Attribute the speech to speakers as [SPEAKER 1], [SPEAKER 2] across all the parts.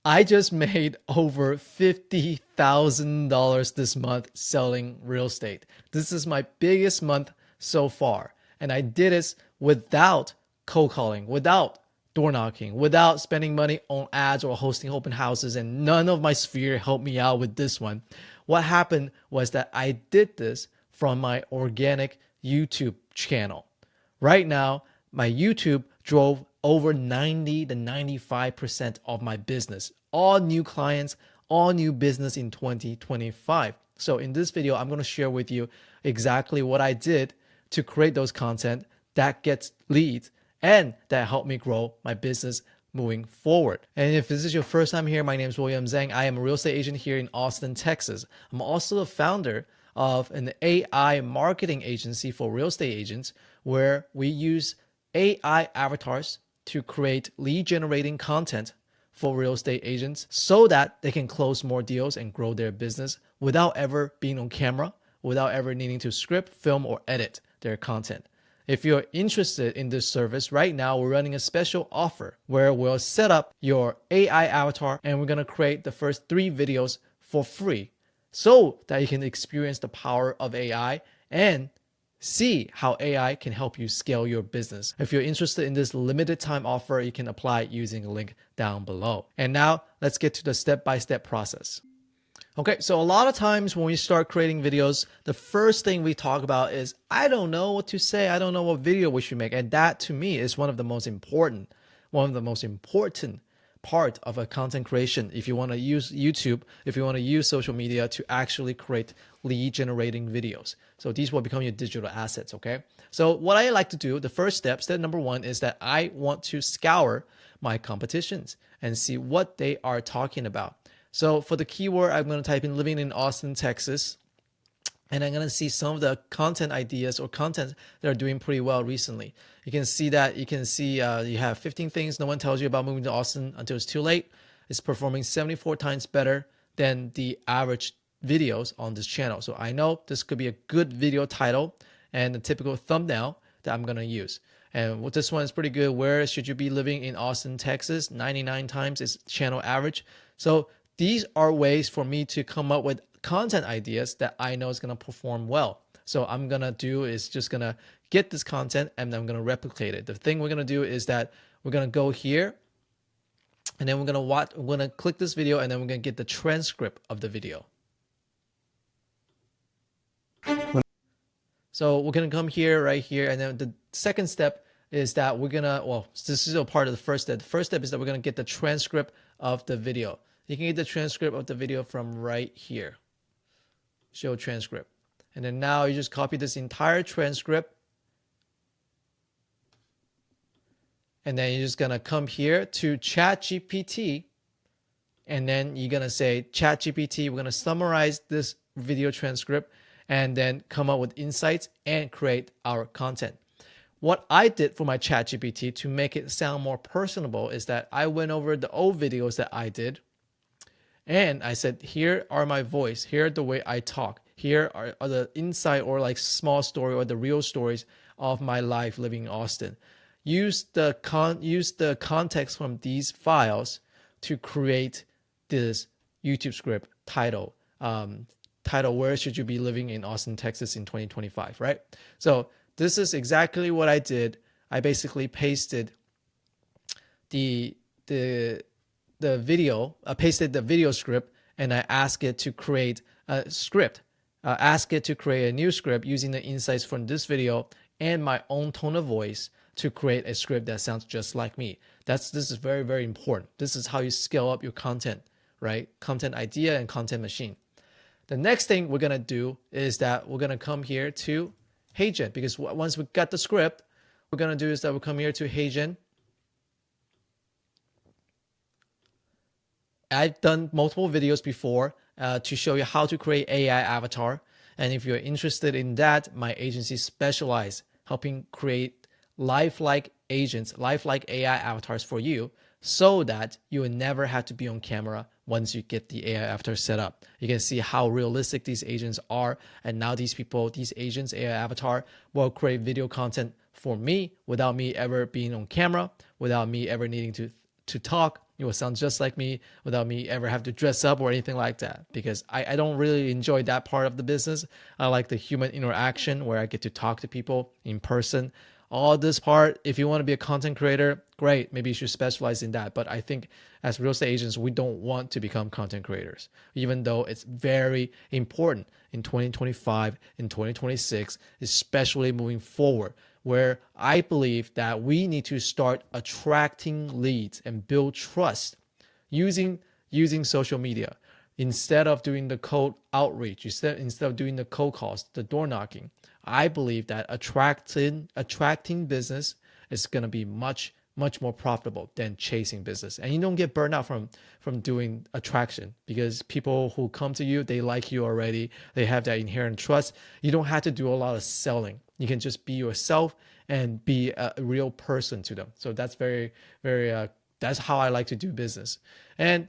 [SPEAKER 1] I just made over $50,000 this month selling real estate. This is my biggest month so far. And I did it without cold calling, without door knocking, without spending money on ads or hosting open houses. And none of my sphere helped me out with this one. What happened was that I did this from my organic YouTube channel. Right now, my YouTube drove over 90 to 95% of my business. All new clients, all new business in 2025. So in this video, I'm going to share with you exactly what I did to create those content that gets leads and that helped me grow my business moving forward. And if this is your first time here, my name is William Zhang. I am a real estate agent here in Austin, Texas. I'm also the founder of an AI marketing agency for real estate agents where we use AI avatars to create lead generating content for real estate agents so that they can close more deals and grow their business without ever being on camera, without ever needing to script, film, or edit their content. If you're interested in this service, right now we're running a special offer where we'll set up your AI avatar and we're going to create the first 3 videos for free so that you can experience the power of AI and see how AI can help you scale your business. If you're interested in this limited time offer, you can apply using the link down below. And now let's get to the step-by-step process. Okay, so a lot of times when we start creating videos, the first thing we talk about is, I don't know what to say. I don't know what video we should make. And that to me is one of the most important part of a content creation. If you want to use YouTube, if you want to use social media to actually create lead generating videos. So these will become your digital assets. Okay. So what I like to do, the first step number 1 is that I want to scour my competitions and see what they are talking about. So for the keyword, I'm going to type in living in Austin, Texas. And I'm going to see some of the content ideas or content that are doing pretty well recently. You can see you have 15 things no one tells you about moving to Austin until it's too late. It's performing 74 times better than the average videos on this channel. So I know this could be a good video title and a typical thumbnail that I'm going to use. And this one is pretty good. Where should you be living in Austin, Texas? 99 times is channel average. So these are ways for me to come up with content ideas that I know is going to perform well. So I'm going to do is just going to get this content and I'm going to replicate it. The thing we're going to do is that we're going to go here and then we're going to click this video and then we're going to get the transcript of the video. So we're going to come here, right here. And then the second step is that we're going to, well, this is a part of the first step. The first step is that we're going to get the transcript of the video. You can get the transcript of the video from right here. Show transcript. And then now you just copy this entire transcript. And then you're just going to come here to ChatGPT. And then you're going to say, ChatGPT, we're going to summarize this video transcript and then come up with insights and create our content. What I did for my ChatGPT to make it sound more personable is that I went over the old videos that I did. And I said, here are my voice. Here are the way I talk. Here are the insight or like small story or the real stories of my life living in Austin. Use the context from these files to create this YouTube script title. Where should you be living in Austin, Texas in 2025, right? So this is exactly what I did. I basically pasted the video, pasted the video script, and I asked it to create a script. Ask it to create a new script using the insights from this video and my own tone of voice to create a script that sounds just like me. This is very, very important. This is how you scale up your content, right? Content idea and content machine. The next thing we're gonna do is that we're gonna come here to HeyGen, because once we got the script, what we're gonna do is that we'll come here to HeyGen. I've done multiple videos before to show you how to create AI avatar. And if you're interested in that, my agency specializes helping create lifelike agents, lifelike AI avatars for you so that you will never have to be on camera once you get the AI avatar set up. You can see how realistic these agents are. And now these agents, AI avatar, will create video content for me without me ever being on camera, without me ever needing to to talk, it will sound just like me without me ever have to dress up or anything like that, because I don't really enjoy that part of the business. I like the human interaction where I get to talk to people in person. All this part, if you want to be a content creator, great, maybe you should specialize in that. But I think as real estate agents, we don't want to become content creators, even though it's very important in 2025, in 2026, especially moving forward, where I believe that we need to start attracting leads and build trust using social media instead of doing the cold outreach, instead of doing the cold calls, the door knocking. I believe that attracting business is going to be much more profitable than chasing business, and you don't get burned out from doing attraction, because people who come to you, they like you already, they have that inherent trust. You don't have to do a lot of selling. You can just be yourself and be a real person to them. So that's very that's how I like to do business. And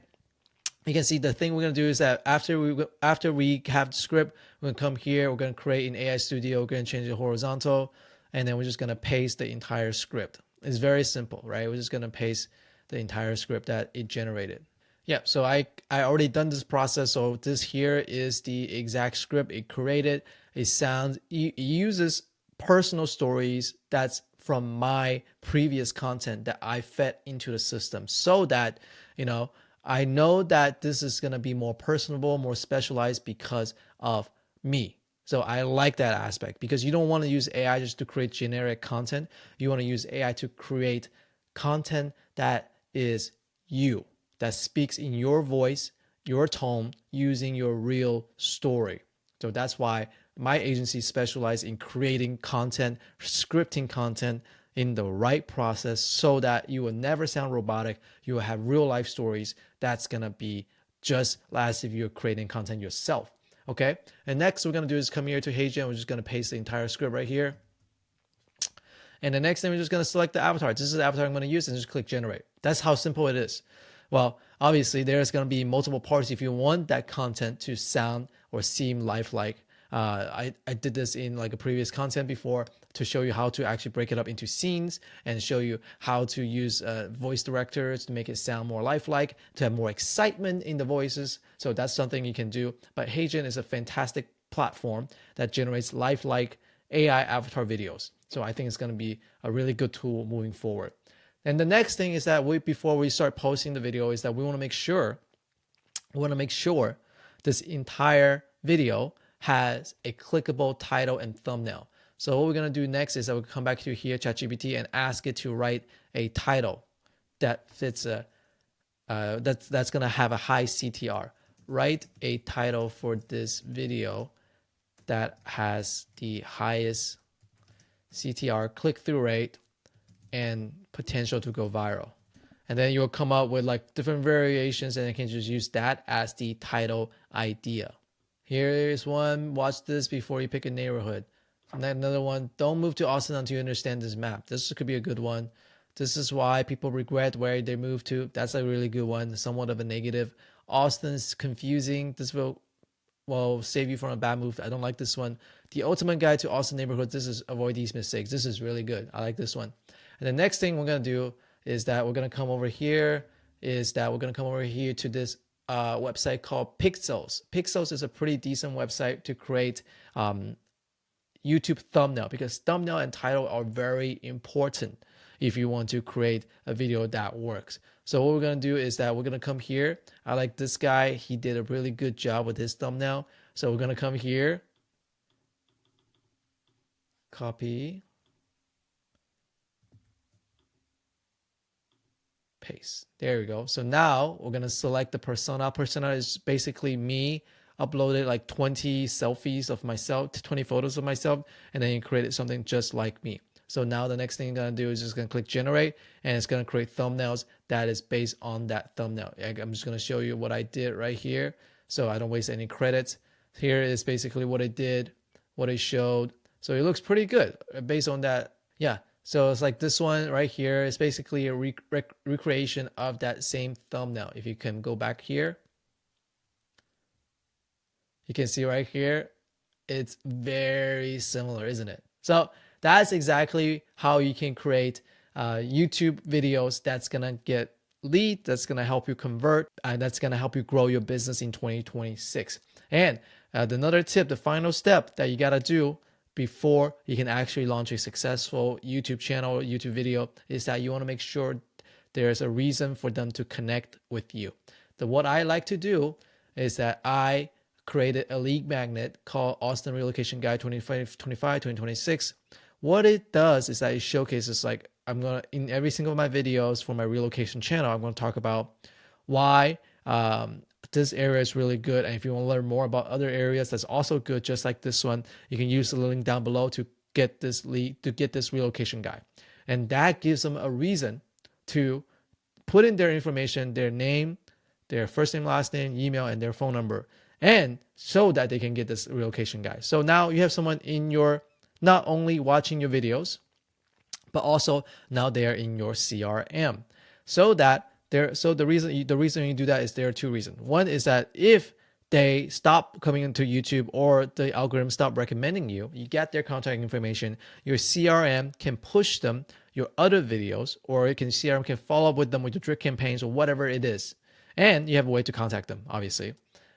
[SPEAKER 1] you can see the thing we're going to do is that after we have the script, we're going to come here, we're going to create an AI studio, we're going to change it horizontal, and then we're just going to paste the entire script. It's very simple, right? We're just going to paste the entire script that it generated. Yeah, so I already done this process. So this here is the exact script it created. It uses personal stories that's from my previous content that I fed into the system, so that, I know that this is going to be more personable, more specialized because of me. So I like that aspect, because you don't want to use AI just to create generic content. You want to use AI to create content that is you, that speaks in your voice, your tone, using your real story. So that's why my agency specializes in creating content, scripting content in the right process, so that you will never sound robotic. You will have real life stories that's going to be just as if you're creating content yourself. Okay. And next we're going to do is come here to HeyGen. We're just going to paste the entire script right here. And the next thing, we're just going to select the avatar. This is the avatar I'm going to use, and just click generate. That's how simple it is. Well, obviously there's going to be multiple parts if you want that content to sound or seem lifelike. I did this in like a previous content before to show you how to actually break it up into scenes, and show you how to use voice directors to make it sound more lifelike, to have more excitement in the voices. So that's something you can do. But HeyGen is a fantastic platform that generates lifelike AI avatar videos. So I think it's going to be a really good tool moving forward. And the next thing is that before we start posting the video, is that we want to make sure this entire video has a clickable title and thumbnail. So what we're going to do next is that we'll come back to here, ChatGPT, and ask it to write a title that fits that's going to have a high CTR. Write a title for this video that has the highest CTR, click-through rate, and potential to go viral. And then you'll come up with like different variations, and you can just use that as the title idea. Here is one: watch this before you pick a neighborhood. And then another one: don't move to Austin until you understand this map. This could be a good one. This is why people regret where they moved to. That's a really good one, somewhat of a negative. Austin's confusing. This will save you from a bad move. I don't like this one. The ultimate guide to Austin neighborhoods. This is avoid these mistakes. This is really good. I like this one. And the next thing we're going to do is that we're going to come over here to this website called Pixels. Pixels is a pretty decent website to create YouTube thumbnail, because thumbnail and title are very important if you want to create a video that works. So what we're going to do is that we're going to come here. I like this guy. He did a really good job with his thumbnail. So we're going to come here, copy, paste. There we go. So now we're going to select the persona. Persona is basically me. Uploaded like 20 selfies of myself, 20 photos of myself, and then you created something just like me. So now the next thing you're going to do is just going to click generate, and it's going to create thumbnails that is based on that thumbnail. I'm just going to show you what I did right here so I don't waste any credits. Here is basically what I did, what I showed. So it looks pretty good based on that. Yeah. So it's like this one right here is basically a recreation of that same thumbnail. If you can go back here, you can see right here, it's very similar, isn't it? So that's exactly how you can create YouTube videos that's gonna get lead that's going to help you convert, and that's going to help you grow your business in 2026. And another tip, the final step that you got to do before you can actually launch a successful YouTube channel or YouTube video is that you want to make sure there's a reason for them to connect with you. What I like to do is that I created a lead magnet called Austin Relocation Guide 2025-2026. What it does is that it showcases, like, I'm going to, in every single of my videos for my relocation channel, I'm going to talk about why this area is really good. And if you want to learn more about other areas that's also good, just like this one, you can use the link down below to get this lead, to get this relocation guide. And that gives them a reason to put in their information, their name, their first name, last name, email, and their phone number, and so that they can get this relocation guide. So now you have someone in your, not only watching your videos, but also now they are in your CRM. So that the reason you do that is there are two reasons. One is that if they stop coming into YouTube or the algorithm stop recommending you, you get their contact information, your CRM can push them your other videos, or CRM can follow up with them with your drip campaigns or whatever it is. And you have a way to contact them, obviously.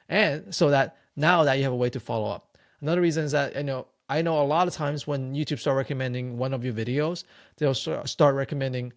[SPEAKER 1] And so that now that you have a way to follow up. Another reason is that I know a lot of times when YouTube start recommending one of your videos, they'll start recommending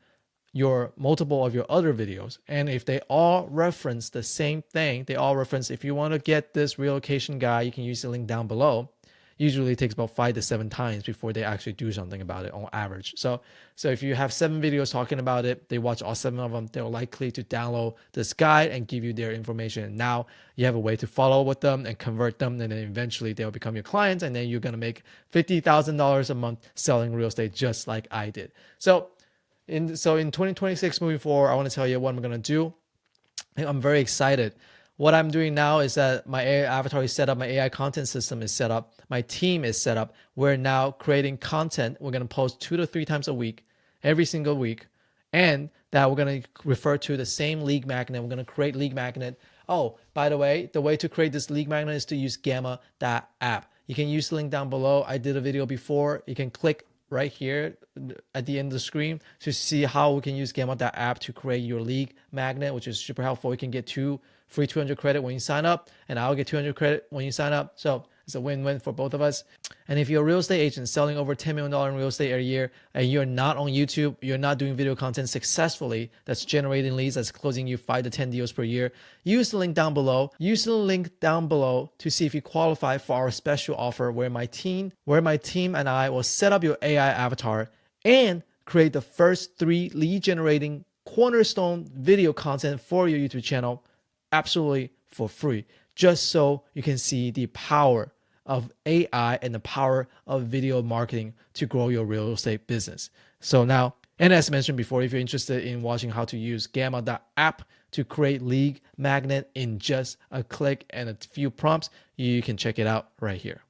[SPEAKER 1] your multiple of your other videos. And if they all reference the same thing, they all reference, if you want to get this relocation guide, you can use the link down below. Usually it takes about 5 to 7 times before they actually do something about it on average. So if you have 7 videos talking about it, they watch all 7 of them, they're likely to download this guide and give you their information. Now you have a way to follow with them and convert them, and then eventually they'll become your clients, and then you're going to make $50,000 a month selling real estate just like I did. So in 2026 moving forward, I want to tell you what I'm going to do. I'm very excited. What I'm doing now is that my AI avatar is set up, my AI content system is set up, my team is set up. We're now creating content. We're going to post 2 to 3 times a week, every single week, and that we're going to refer to the same lead magnet. We're going to create lead magnet. Oh, by the way to create this lead magnet is to use Gamma.app. You can use the link down below. I did a video before. You can click right here at the end of the screen to see how we can use Gamma.app to create your lead magnet, which is super helpful. You can get free 200 credit when you sign up, and I'll get 200 credit when you sign up. So it's a win-win for both of us. And if you're a real estate agent selling over $10 million in real estate a year, and you're not on YouTube, you're not doing video content successfully, that's generating leads, that's closing you 5 to 10 deals per year, use the link down below. Use the link down below to see if you qualify for our special offer where my team and I will set up your AI avatar and create the first 3 lead generating cornerstone video content for your YouTube channel absolutely for free, just so you can see the power of AI and the power of video marketing to grow your real estate business. So now, and as mentioned before, if you're interested in watching how to use Gamma.app to create lead magnet in just a click and a few prompts, you can check it out right here.